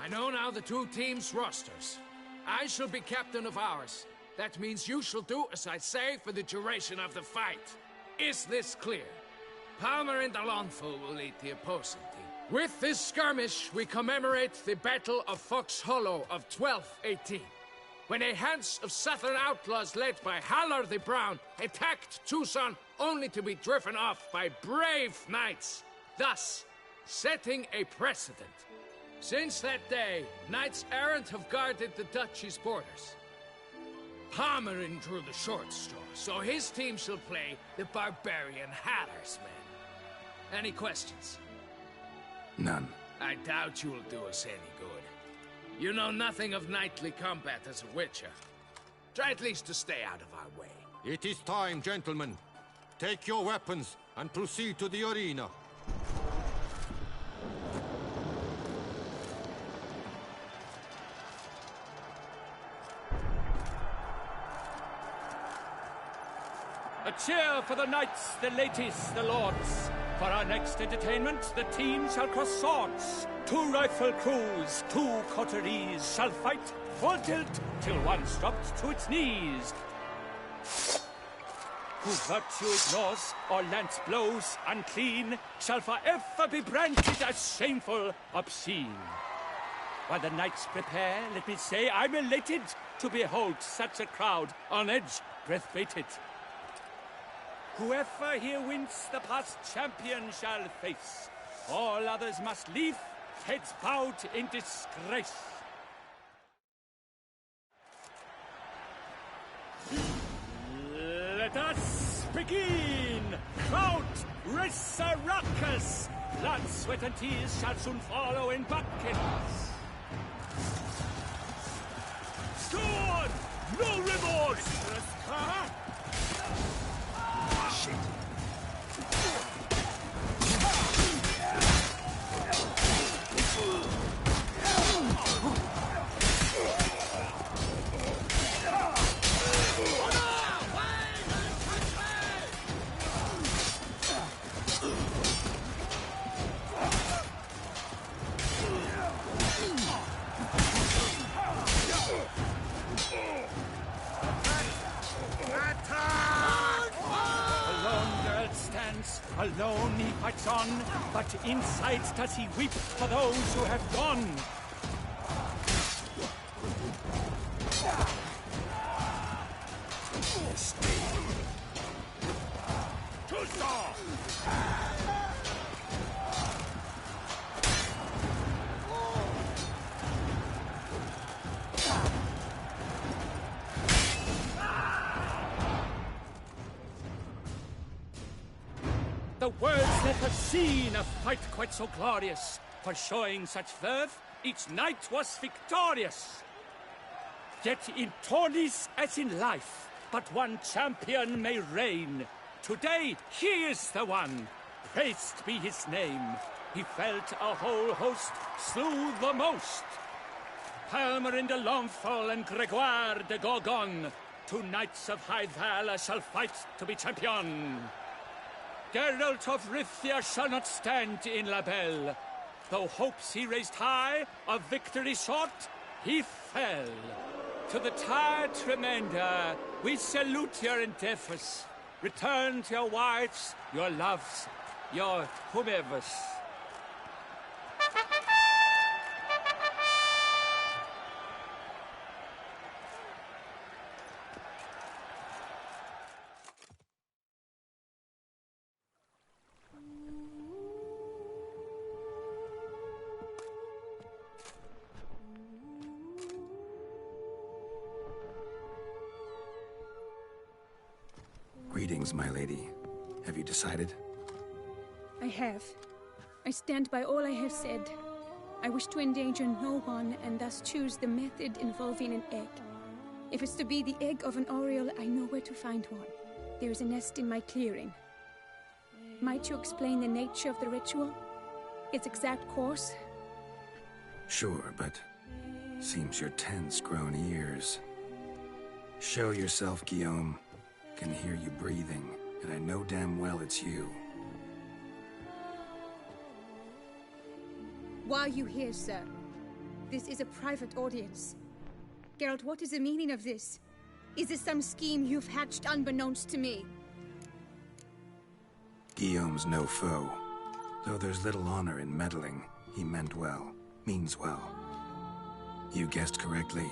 I know now the two teams' rosters. I shall be captain of ours. That means you shall do as I say for the duration of the fight. Is this clear? Palmer and Alonfo will lead the opposing team. With this skirmish, we commemorate the Battle of Fox Hollow of 1218, when a Hans of Southern outlaws led by Haller the Brown attacked Tucson only to be driven off by brave knights, thus setting a precedent. Since that day, knights errant have guarded the duchy's borders. Palmerin drew the short straw, so his team shall play the barbarian Haller's men. Any questions? None. I doubt you will do us any good. You know nothing of knightly combat as a witcher. Try at least to stay out of our way. It is time, gentlemen. Take your weapons and proceed to the arena. A cheer for the knights, the ladies, the lords. For our next entertainment, the team shall cross swords. 2 rifle crews, 2 coteries shall fight full tilt till one's dropped to its knees. Who virtue ignores or lance blows unclean shall forever be branded as shameful, obscene. While the knights prepare, let me say I'm elated to behold such a crowd on edge, breath-baited. Whoever here wins the past champion shall face. All others must leave, heads bowed in disgrace. Let us begin! Crowd, race a ruckus! Blood, sweat, and tears shall soon follow in buckets. Sword! No remorse! Shit. Alone he fights on, but inside does he weep for those who have gone. The world's never seen a fight quite so glorious. For showing such verve, each knight was victorious. Yet in tourneys as in life, but one champion may reign. Today, he is the one. Praised be his name. He felt a whole host, slew the most. Palmerin de Longfall and Gregoire de Gorgon, 2 knights of high valor shall fight to be champion. Geralt of Rivia shall not stand in La Belle. Though hopes he raised high, of victory short, he fell. To the tired remainder, we salute your endeavors. Return to your wives, your loves, your whomevers. Greetings, my lady. Have you decided? I have. I stand by all I have said. I wish to endanger no one, and thus choose the method involving an egg. If it's to be the egg of an oriole, I know where to find one. There is a nest in my clearing. Might you explain the nature of the ritual? Its exact course? Sure, but seems you're tense, grown ears. Show yourself, Guillaume. Can hear you breathing, and I know damn well it's you. Why are you here, sir? This is a private audience. Geralt, what is the meaning of this? Is this some scheme you've hatched unbeknownst to me? Guillaume's no foe. Though there's little honor in meddling, he meant well, means well. You guessed correctly.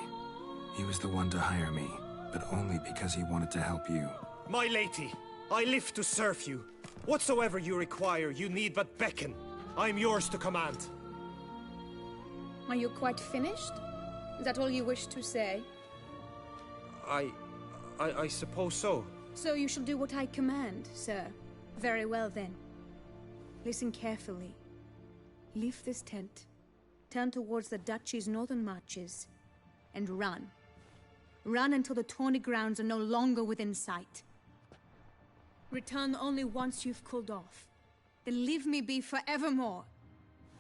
He was the one to hire me, but only because he wanted to help you. My lady, I live to serve you. Whatsoever you require, you need but beckon. I'm yours to command. Are you quite finished? Is that all you wish to say? I suppose so. So you shall do what I command, sir. Very well then. Listen carefully. Leave this tent, turn towards the Duchy's northern marches, and run. Run until the Tawny grounds are no longer within sight. Return only once you've cooled off. Then leave me be forevermore.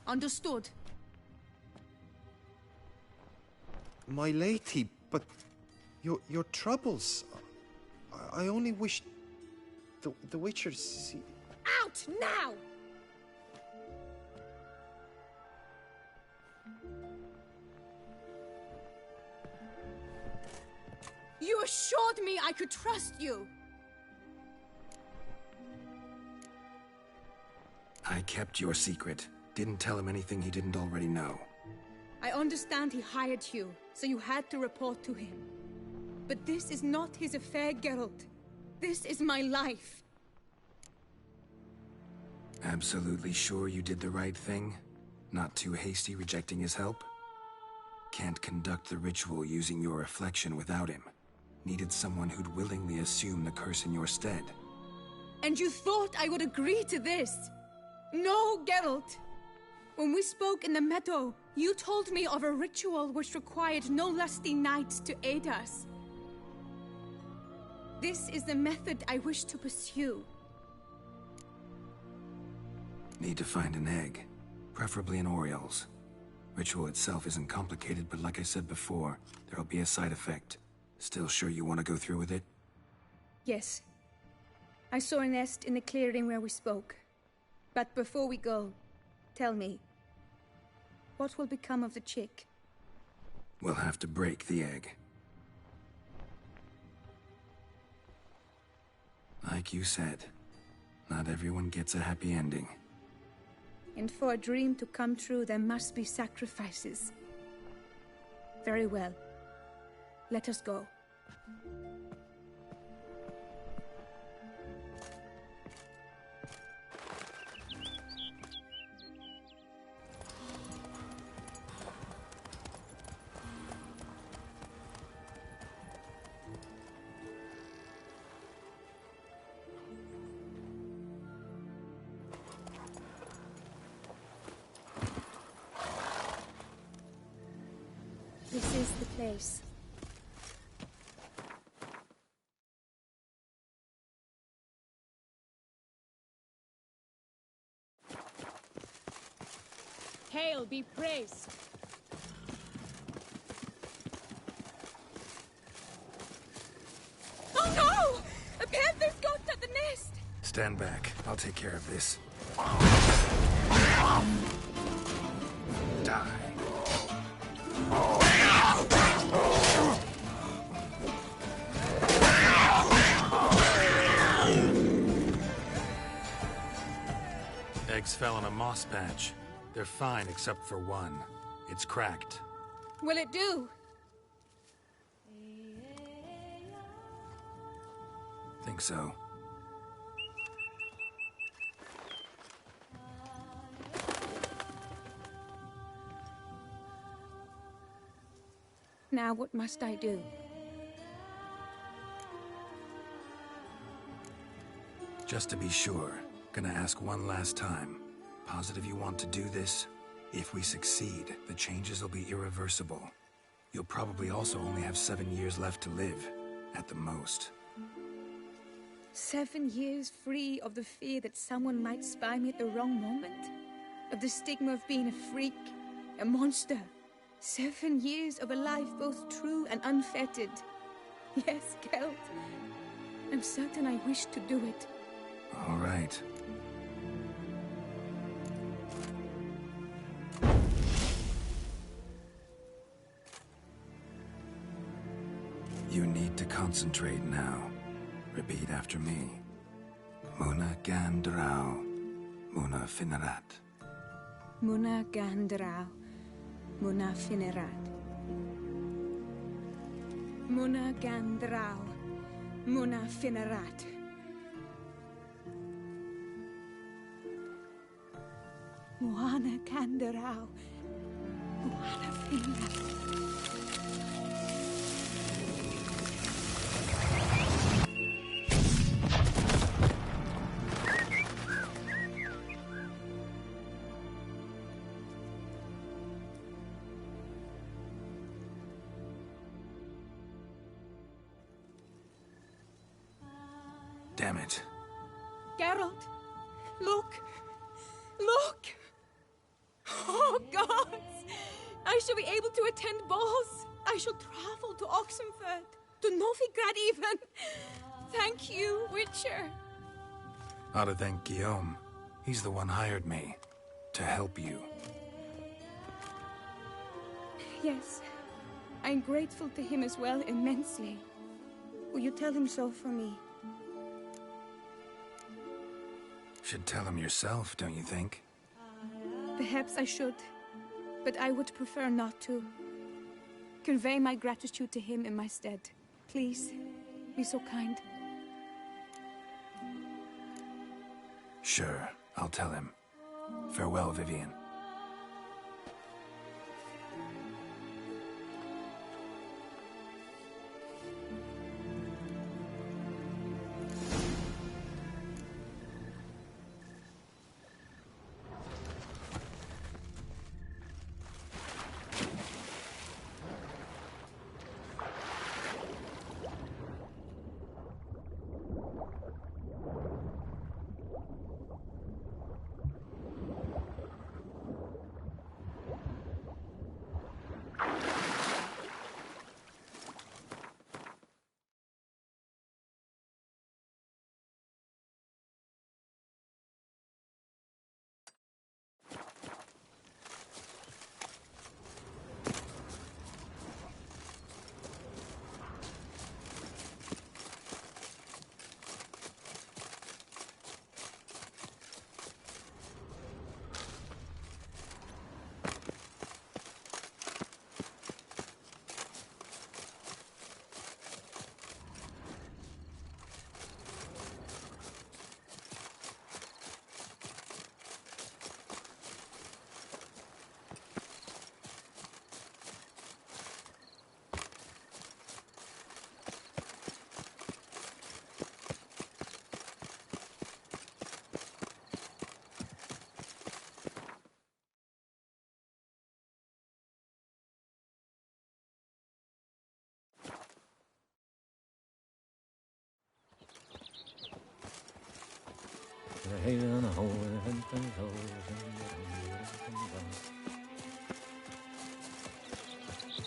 Understood? My lady, but your troubles. I only wish the Witchers see. Out now! You assured me I could trust you. I kept your secret. Didn't tell him anything he didn't already know. I understand he hired you, so you had to report to him. But this is not his affair, Geralt. This is my life. Absolutely sure you did the right thing? Not too hasty rejecting his help? Can't conduct the ritual using your reflection without him. Needed someone who'd willingly assume the curse in your stead. And you thought I would agree to this? No, Geralt! When we spoke in the meadow, you told me of a ritual which required no lusty knights to aid us. This is the method I wish to pursue. Need to find an egg, preferably an Oriel's. Ritual itself isn't complicated, but like I said before, there'll be a side effect. Still sure you want to go through with it? Yes. I saw a nest in the clearing where we spoke. But before we go, tell me, what will become of the chick? We'll have to break the egg. Like you said, not everyone gets a happy ending. And for a dream to come true, there must be sacrifices. Very well. Let us go. This is the place. Hail be praised! Oh no! A panther's got at the nest! Stand back. I'll take care of this. Die. Eggs fell on a moss patch. They're fine except for one. It's cracked. Will it do? Think so. Now what must I do? Just to be sure, gonna ask one last time. Positive you want to do this? If we succeed, the changes will be irreversible. You'll probably also only have 7 years left to live, at the most. 7 years free of the fear that someone might spy me at the wrong moment? Of the stigma of being a freak, a monster? 7 years of a life both true and unfettered. Yes, Geralt. I'm certain I wish to do it. All right. concentrate now. Repeat after me. Muna Gandrau, Muna Finerat. Muna Gandrau, Muna Finerat. Muna Gandrau, Muna Finerat. Muna Gandrau, Muna Finerat. Damn it. Geralt, look! Look! Oh, gods! I shall be able to attend balls. I shall travel to Oxenfurt, to Novigrad even. Thank you, Witcher. Ought to thank Guillaume. He's the one hired me. To help you. Yes, I'm grateful to him as well, immensely. Will you tell him so for me? Should tell him yourself, don't you think? Perhaps I should, but I would prefer not to. Convey my gratitude to him in my stead. Please, be so kind. Sure, I'll tell him. Farewell, Vivienne.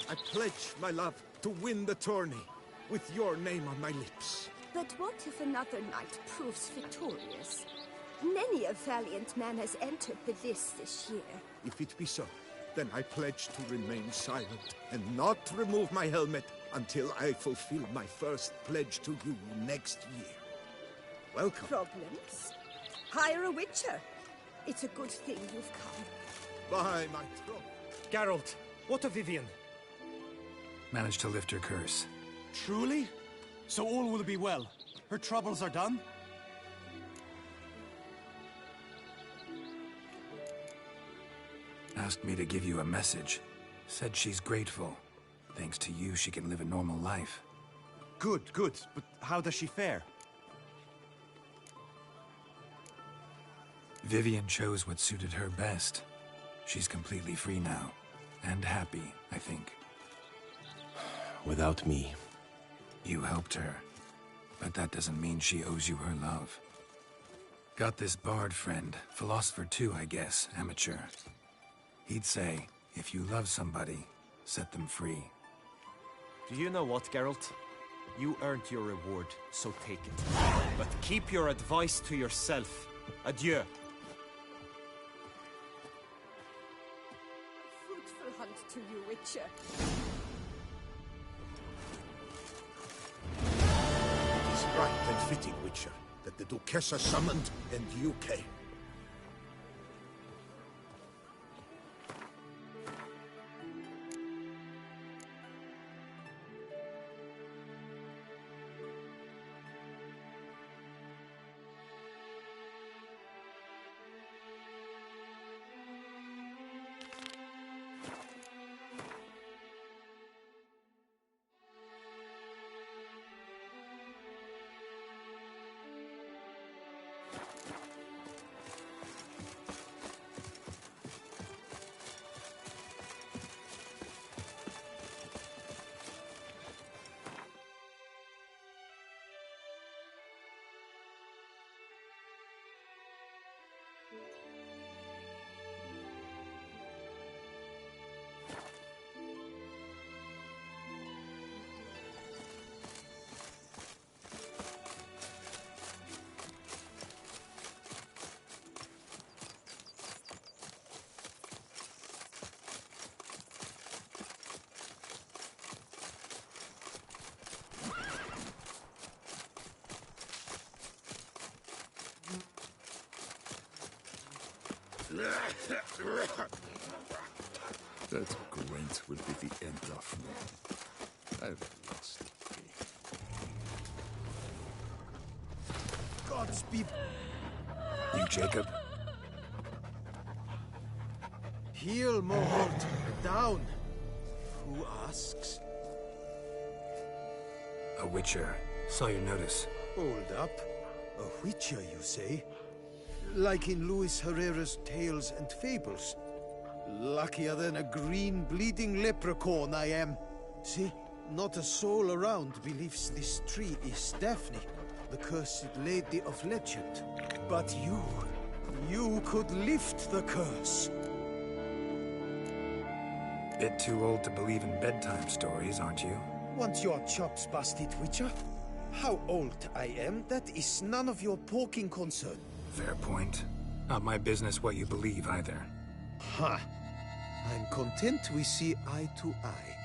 I pledge, my love, to win the tourney, with your name on my lips. But what if another knight proves victorious? Many a valiant man has entered the list this year. If it be so, then I pledge to remain silent and not remove my helmet until I fulfill my first pledge to you next year. Welcome. Problems? Hire a witcher. It's a good thing you've come. By my throat. Geralt, what of Vivienne? Managed to lift her curse. Truly? So all will be well. Her troubles are done? Asked me to give you a message. Said she's grateful. Thanks to you, she can live a normal life. Good, good. But how does she fare? Vivienne chose what suited her best. She's completely free now. And happy, I think. Without me. You helped her. But that doesn't mean she owes you her love. Got this bard friend. Philosopher too, I guess. Amateur. He'd say, if you love somebody, set them free. Do you know what, Geralt? You earned your reward, so take it. But keep your advice to yourself. Adieu. Fruitful hunt to you, Witcher. right and fitting, Witcher, that the Duchessa summoned and you came. That Gwent will be the end of me. I've lost faith. Godspeed. You, Jacob? Heel, Mohort. Down. Who asks? A Witcher. Saw your notice. Hold up. A Witcher, you say? Like in Luis Herrera's Tales and Fables. Luckier than a green, bleeding leprechaun I am. See, not a soul around believes this tree is Daphne, the cursed lady of legend. But you could lift the curse. Bit too old to believe in bedtime stories, aren't you? Want your chops busted, Witcher? How old I am, that is none of your poking concern. Fair point. Not my business what you believe, either. Ha! I'm content we see eye to eye.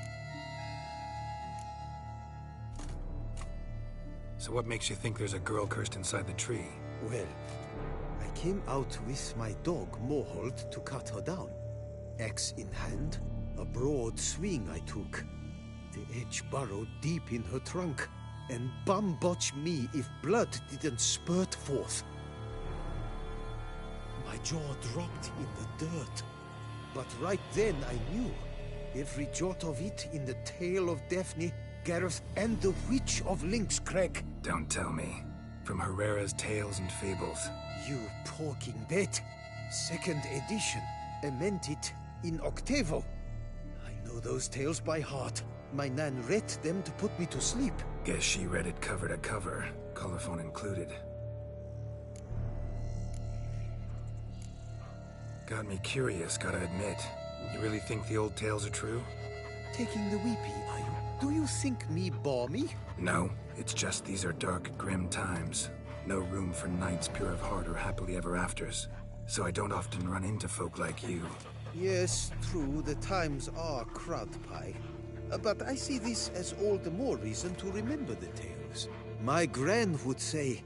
So what makes you think there's a girl cursed inside the tree? Well, I came out with my dog, Moholt, to cut her down. Axe in hand, a broad swing I took. The edge burrowed deep in her trunk, and bum-botch me if blood didn't spurt forth. My jaw dropped in the dirt. But right then I knew. Every jot of it in the tale of Daphne, Gareth, and the Witch of Lynxcrag. Don't tell me. From Herrera's Tales and Fables. You porking bet. Second edition. Amended in octavo. I know those tales by heart. My nan read them to put me to sleep. Guess she read it cover to cover, colophon included. Got me curious, gotta admit. You really think the old tales are true? Taking the weepy, are you? Do you think me balmy? No, it's just these are dark, grim times. No room for knights pure of heart or happily ever afters. So I don't often run into folk like you. Yes, true, the times are crud pie. But I see this as all the more reason to remember the tales. My gran would say,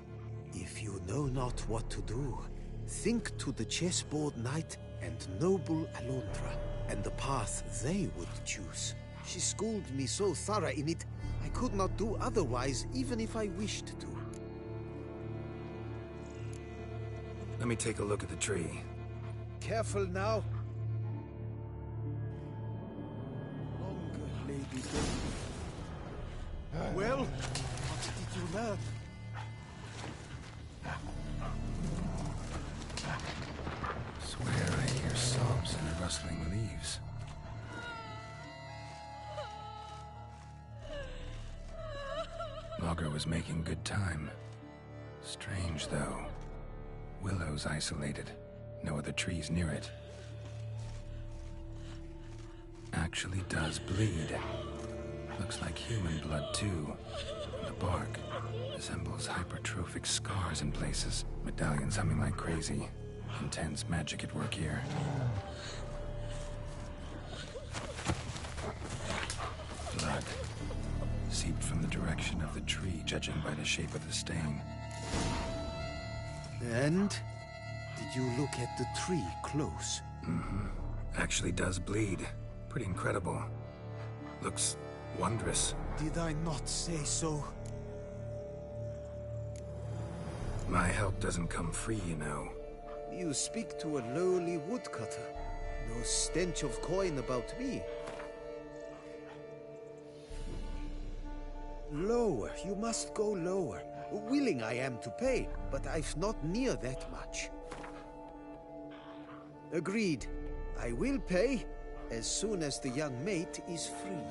if you know not what to do, think to the chessboard knight and noble Alondra, and the path they would choose. She schooled me so thorough in it, I could not do otherwise, even if I wished to. Let me take a look at the tree. Careful now. Longer, Lady Dame. Well, what did you learn? Swear I hear sobs in the rustling leaves. Logger was making good time. Strange, though. Willow's isolated. No other trees near it. Actually does bleed. Looks like human blood, too. And the bark resembles hypertrophic scars in places. Medallions humming like crazy. Intense magic at work here. Blood. seeped from the direction of the tree, judging by the shape of the stain. And? Did you look at the tree close? Mm-hmm. Actually does bleed. Pretty incredible. Looks wondrous. Did I not say so? My help doesn't come free, you know. You speak to a lowly woodcutter. No stench of coin about me. Lower, you must go lower. Willing I am to pay, but I've not near that much. Agreed. I will pay as soon as the young mate is free.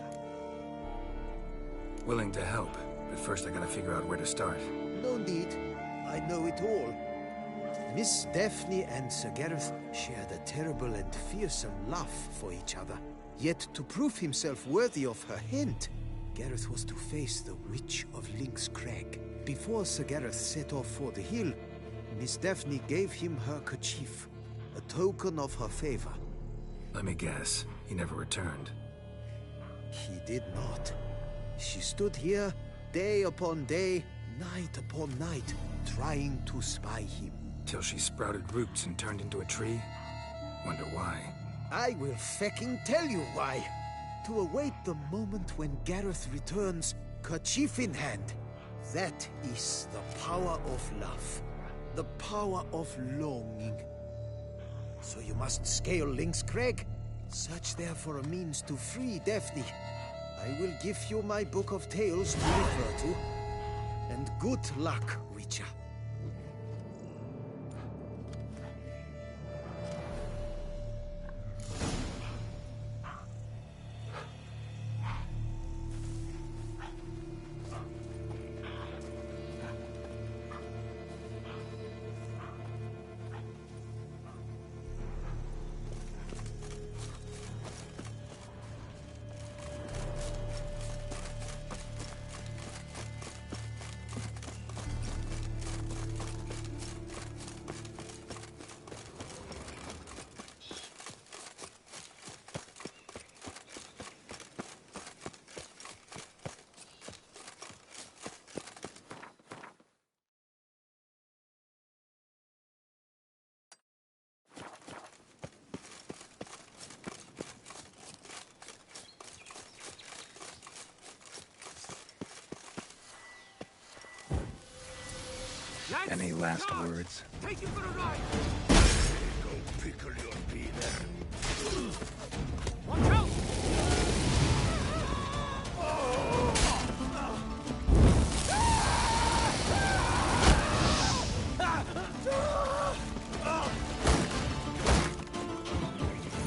Willing to help, but first I gotta figure out where to start. No need. I know it all. Miss Daphne and Sir Gareth shared a terrible and fearsome love for each other. Yet to prove himself worthy of her hint, Gareth was to face the Witch of Lynx Crag. Before Sir Gareth set off for the hill, Miss Daphne gave him her kerchief, a token of her favor. Let me guess, he never returned. He did not. She stood here, day upon day, night upon night, trying to spy him. Till she sprouted roots and turned into a tree? Wonder why. I will fecking tell you why. To await the moment when Gareth returns, kerchief in hand. That is the power of love. The power of longing. So you must scale Lynx Crag. Search there for a means to free Daphne. I will give you my book of tales to refer to. And good luck, Witcher. Any last words? Take you for a ride! Go pickle your beaner. Watch out!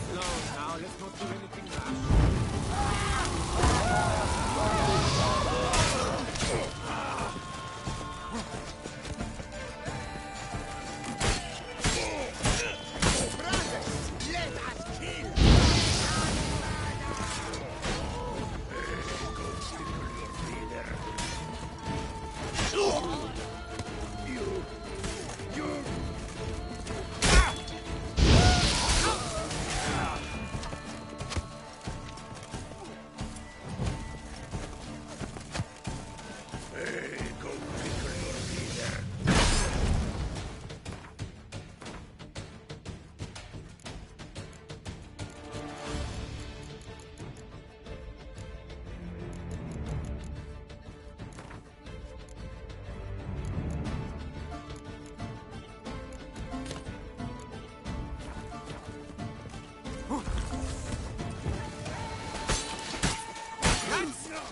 Slow now, let's not do anything rash.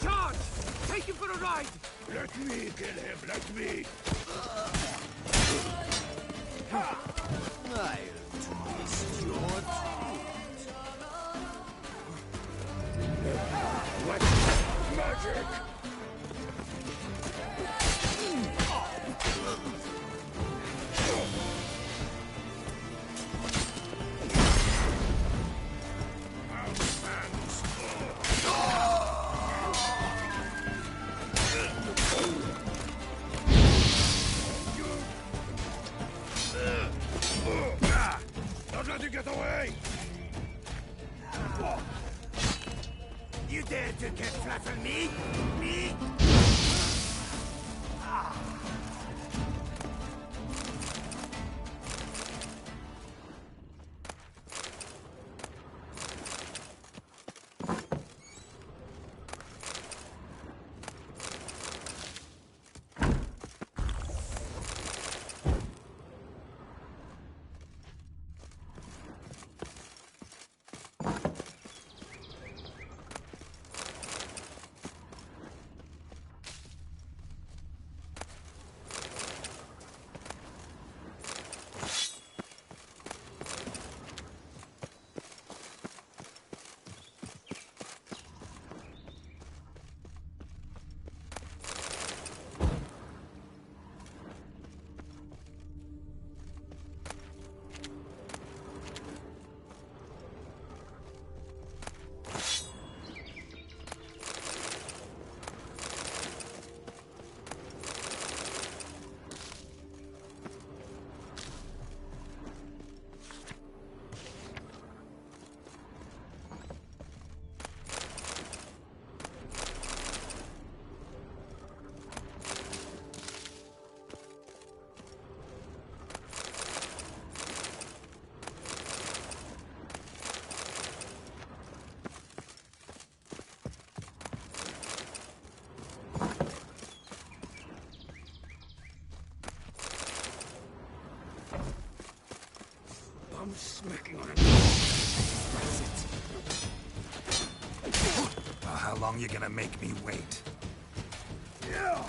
Charge! Take you for a ride! Let me kill him, let me. I'll twist your What magic? Don't let him get away! You dare to get flatter me? Me? I'm smacking on it. Well, how long you gonna make me wait? Yeah.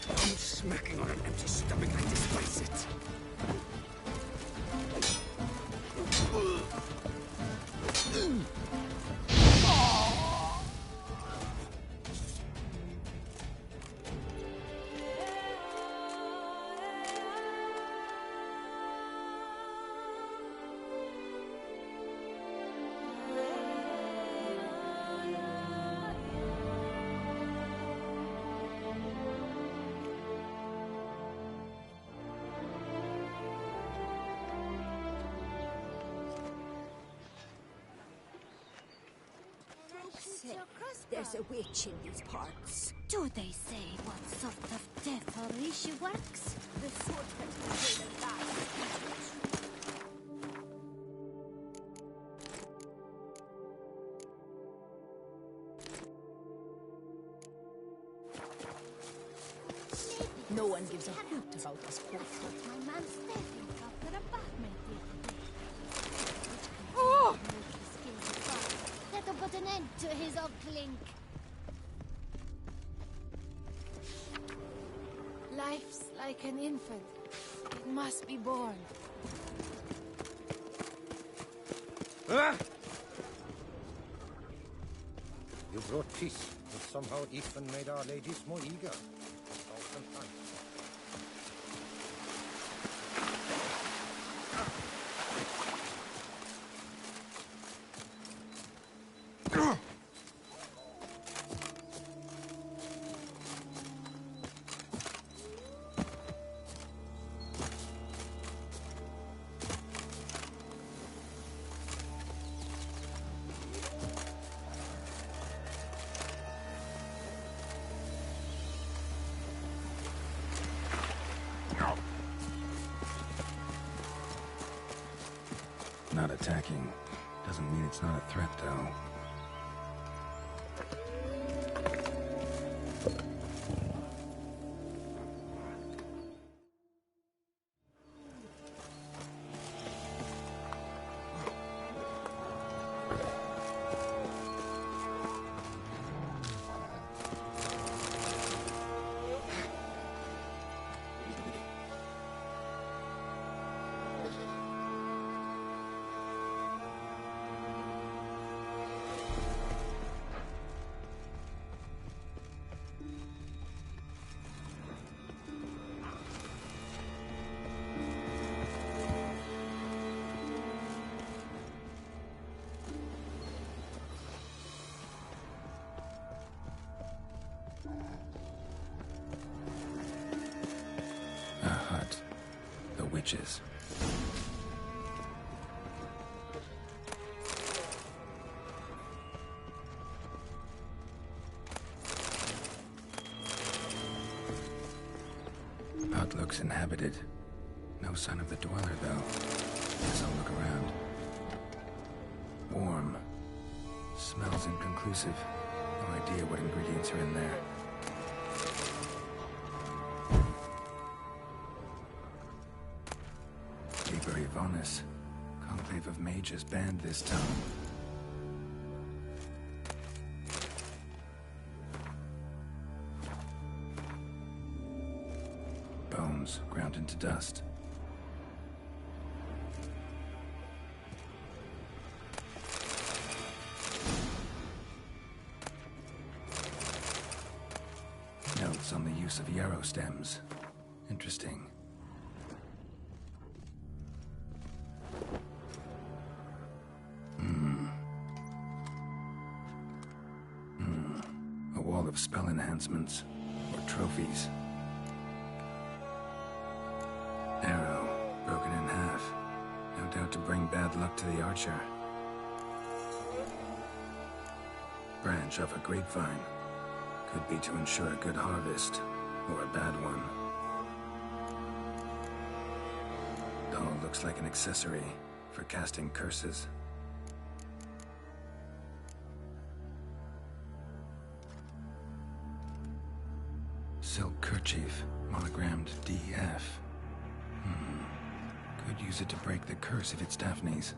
I'm smacking on an empty stomach. I despise it. There's a witch in these parts. Do they say what sort of devilry she works? The sort that will kill alive. No one gives a hoot about us poor folk. My man Stefan after a batman the other day. Oh! That'll put an end to his clink. Life's like an infant. It must be born. Ah! You brought peace, but somehow Ethan made our ladies more eager. Not attacking doesn't mean it's not a threat, though. A hut. The witches. hut looks inhabited. No sign of the dweller, though. Guess I'll look around. Warm. Smells inconclusive. No idea what ingredients are in there. Liber Yvonis. Conclave of mages banned this tongue. Bones ground into dust. Notes on the use of yarrow stems. Interesting. A wall of spell enhancements, or trophies. Arrow, broken in half. No doubt to bring bad luck to the archer. Branch of a grapevine. Could be to ensure a good harvest, or a bad one. Doll looks like an accessory for casting curses. Silk kerchief, monogrammed DF. Could use it to break the curse if it's Daphne's.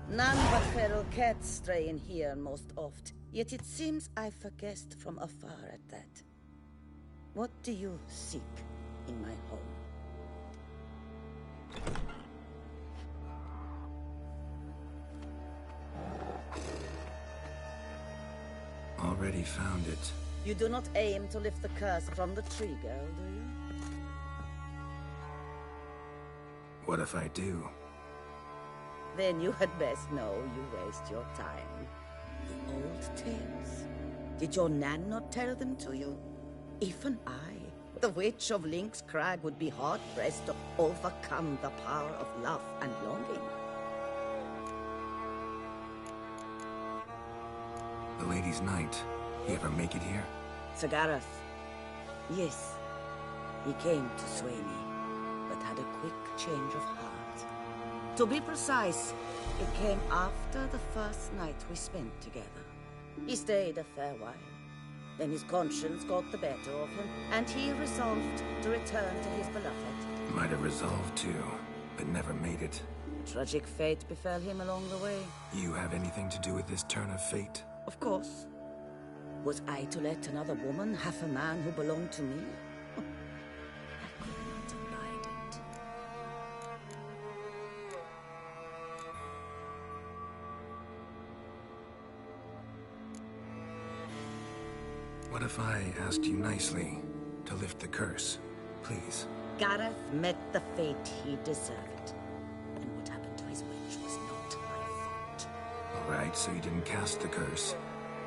None but feral cats stray in here most oft, yet it seems I've guessed from afar at that. What do you seek in my home? Already found it. You do not aim to lift the curse from the tree girl, do you? What if I do? Then you had best know you waste your time. The old tales. Did your Nan not tell them to you? Even I, the witch of Lynx Crag, would be hard-pressed to overcome the power of love and longing. The Lady's Knight. You ever make it here? Sir Gareth. Yes. He came to sway me, but had a quick change of heart. To be precise, it came after the first night we spent together. He stayed a fair while. Then his conscience got the better of him, and he resolved to return to his beloved. Might have resolved to, but never made it. Tragic fate befell him along the way. You have anything to do with this turn of fate? Of course. Was I to let another woman have a man who belonged to me? I couldn't abide it. What if I asked you nicely to lift the curse, please? Gareth met the fate he deserved. And what happened to his witch was not my fault. All right, so you didn't cast the curse.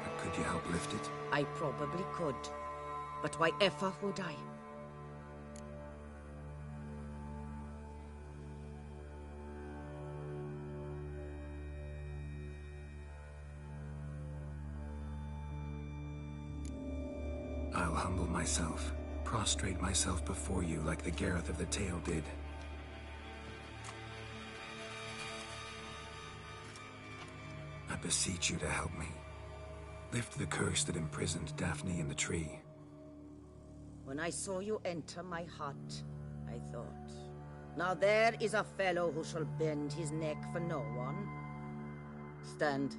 But could you help lift it? I probably could. But why ever would I? I'll humble myself, prostrate myself before you like the Gareth of the tale did. I beseech you to help me. Lift the curse that imprisoned Daphne in the tree. When I saw you enter my hut, I thought, now there is a fellow who shall bend his neck for no one. Stand.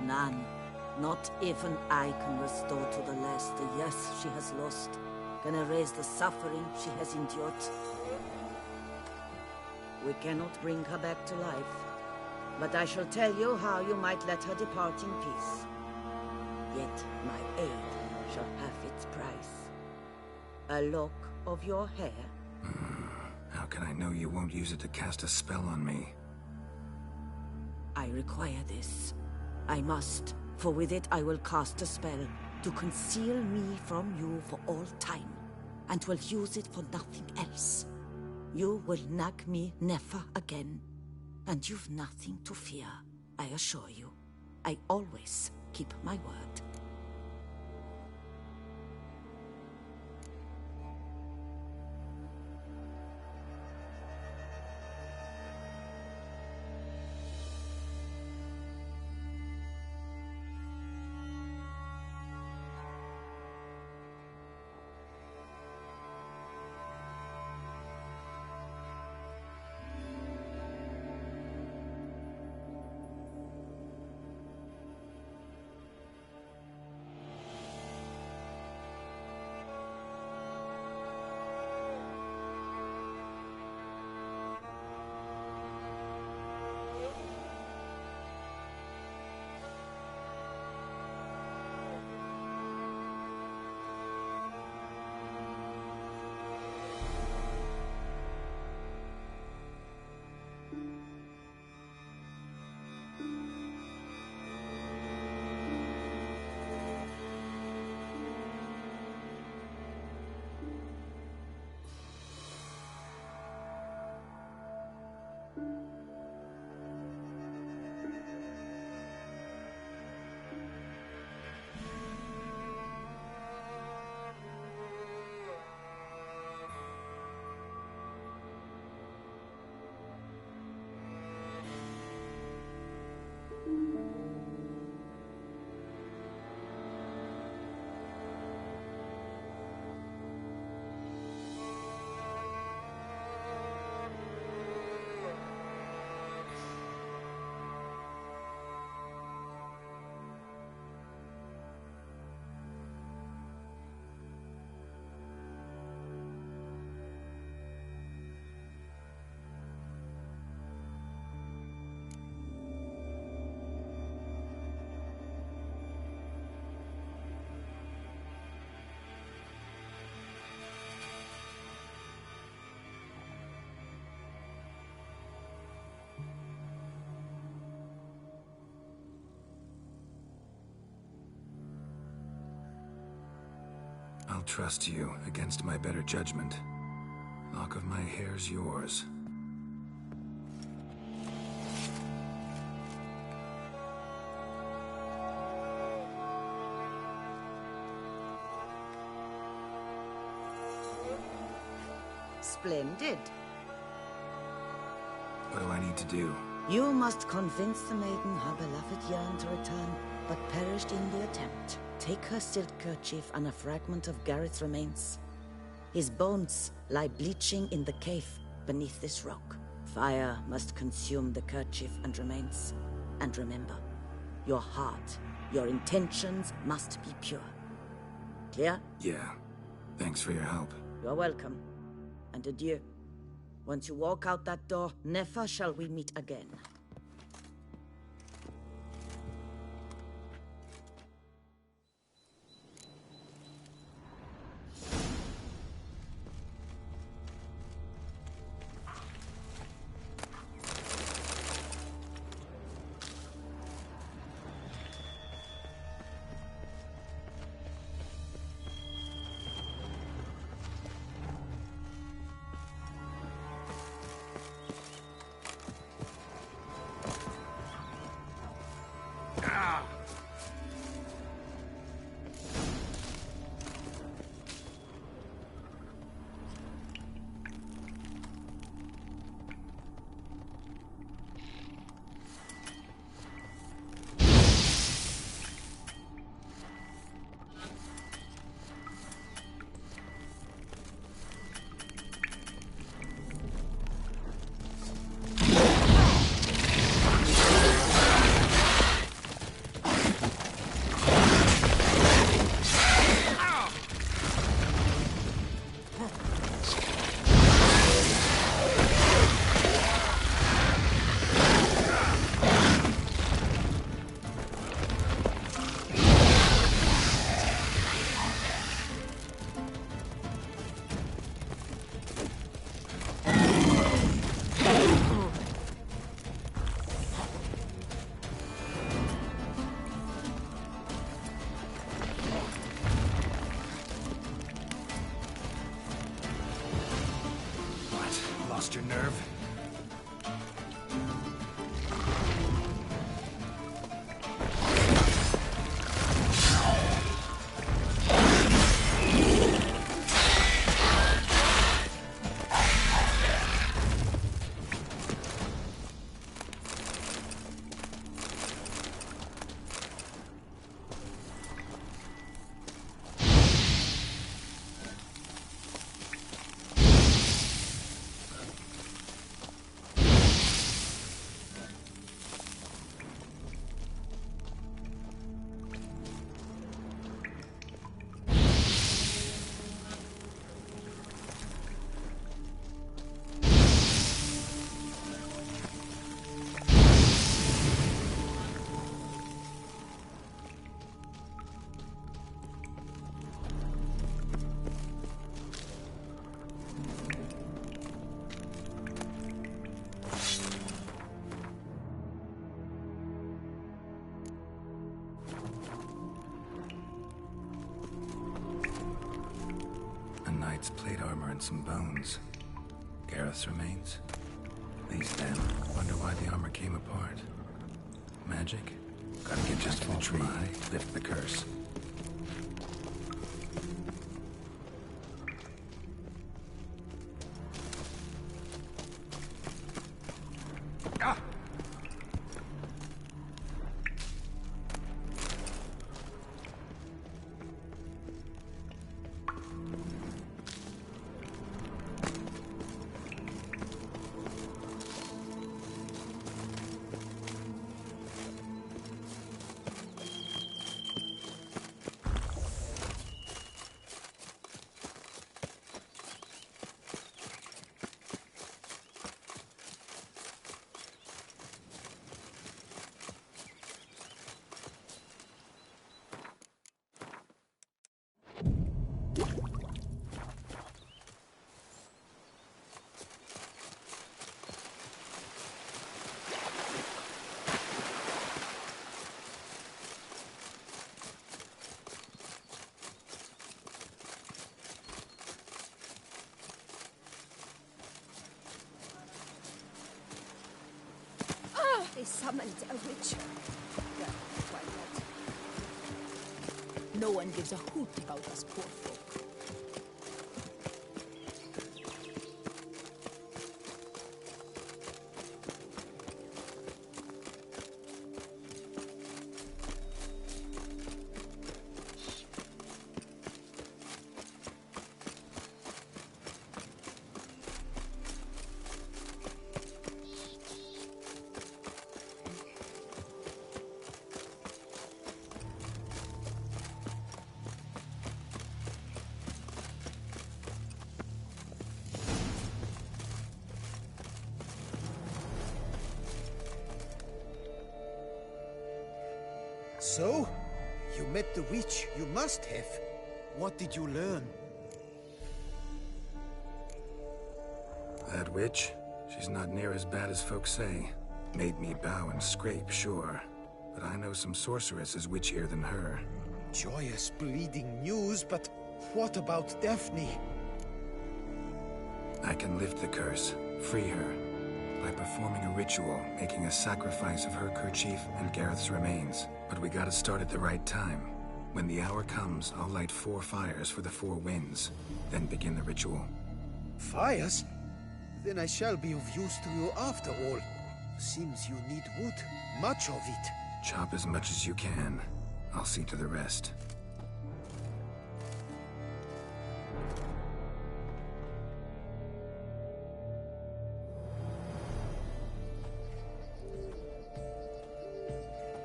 None. Not even I can restore to the last the years she has lost, can erase the suffering she has endured. We cannot bring her back to life, but I shall tell you how you might let her depart in peace. Yet my aid shall have its price. A lock of your hair? How can I know you won't use it to cast a spell on me? I require this. I must, for with it I will cast a spell to conceal me from you for all time, and will use it for nothing else. You will nag me never again, and you've nothing to fear, I assure you. I always keep my word. I'll trust you against my better judgment. Lock of my hair's yours. Splendid. What do I need to do? You must convince the maiden her beloved yearned to return, but perished in the attempt. Take her silk kerchief and a fragment of Gareth's remains. His bones lie bleaching in the cave beneath this rock. Fire must consume the kerchief and remains. And remember, your heart, your intentions must be pure. Clear? Yeah. Thanks for your help. You're welcome. And adieu. Once you walk out that door, never shall we meet again. Lost your nerve? Knight's plate armor and some bones. Gareth's remains. These then. Wonder why the armor came apart. Magic? Gotta get just to the tree. Lift the curse. Ah! summoned a witch. Well, why not? No one gives a hoot about us poor folk. So? You met the witch. You must have. What did you learn? That witch? She's not near as bad as folks say. Made me bow and scrape, sure. But I know some sorceresses witchier than her. Joyous, bleeding news, but what about Daphne? I can lift the curse, free her, by performing a ritual, making a sacrifice of her kerchief and Gareth's remains. But we gotta start at the right time. When the hour comes, I'll light 4 fires for the 4 winds, then begin the ritual. Fires? Then I shall be of use to you after all. Seems you need wood. Much of it. Chop as much as you can. I'll see to the rest.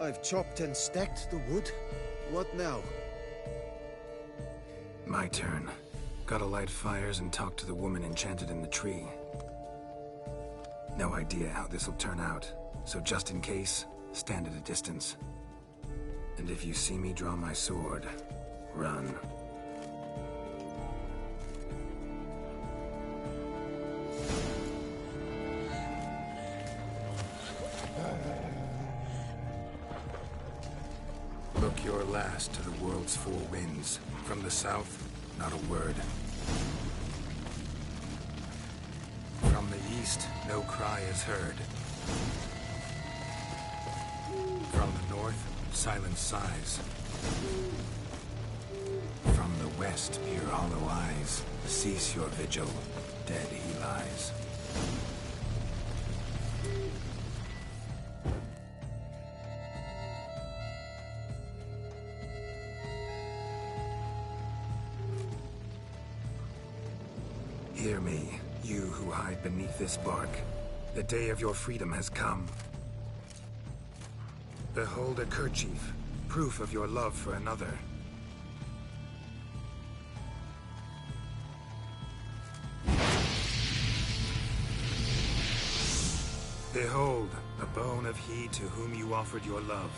I've chopped and stacked the wood. What now? My turn. Gotta light fires and talk to the woman enchanted in the tree. No idea how this'll turn out, so just in case, stand at a distance. And if you see me draw my sword, run. Look your last to the world's 4 winds. From the south, not a word. From the east, no cry is heard. From the north, silent sighs. From the west, peer hollow eyes. Cease your vigil, dead he lies. Hear me, you who hide beneath this bark. The day of your freedom has come. Behold a kerchief, proof of your love for another. Behold, a bone of he to whom you offered your love.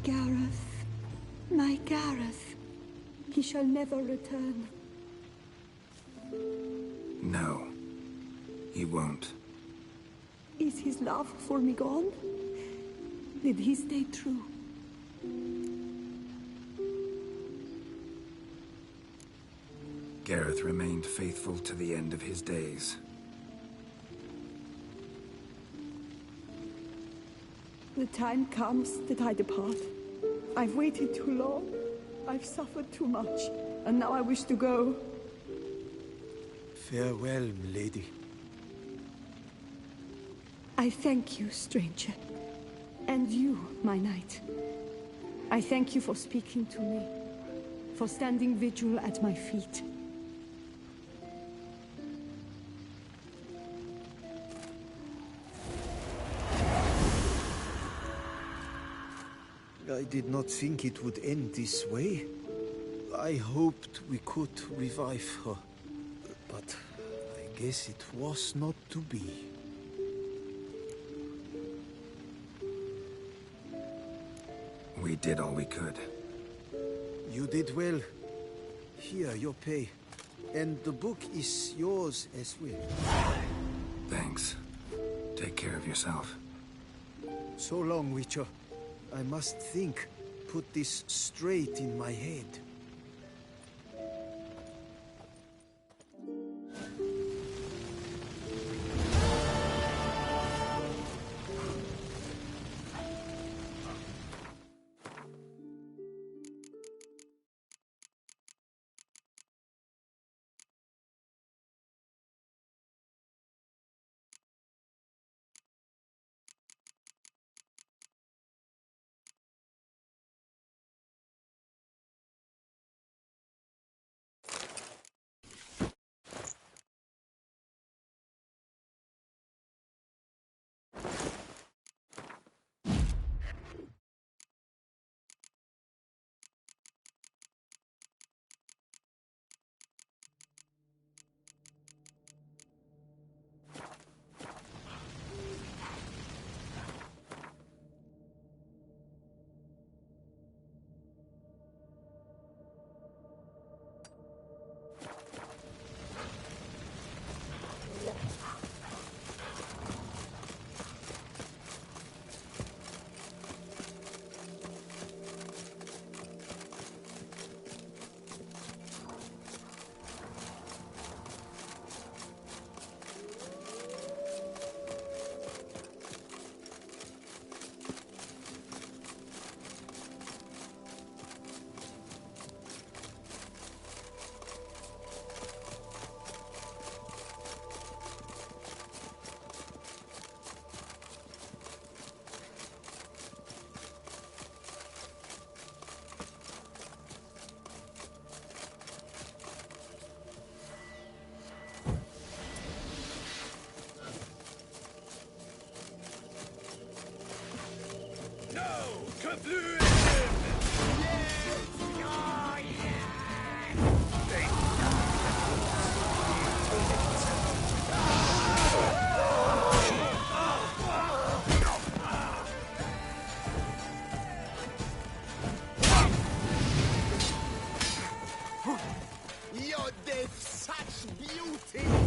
Gareth, my Gareth, he shall never return. No, he won't. Is his love for me gone? Did he stay true? Gareth remained faithful to the end of his days. The time comes that I depart. I've waited too long. I've suffered too much. And now I wish to go. Farewell, milady. I thank you, stranger. And you, my knight. I thank you for speaking to me. For standing vigil at my feet. I did not think it would end this way. I hoped we could revive her. But I guess it was not to be. We did all we could. You did well. Here, your pay. And the book is yours as well. Thanks. Take care of yourself. So long, Witcher. I must think, put this straight in my head. Your death, such beauty!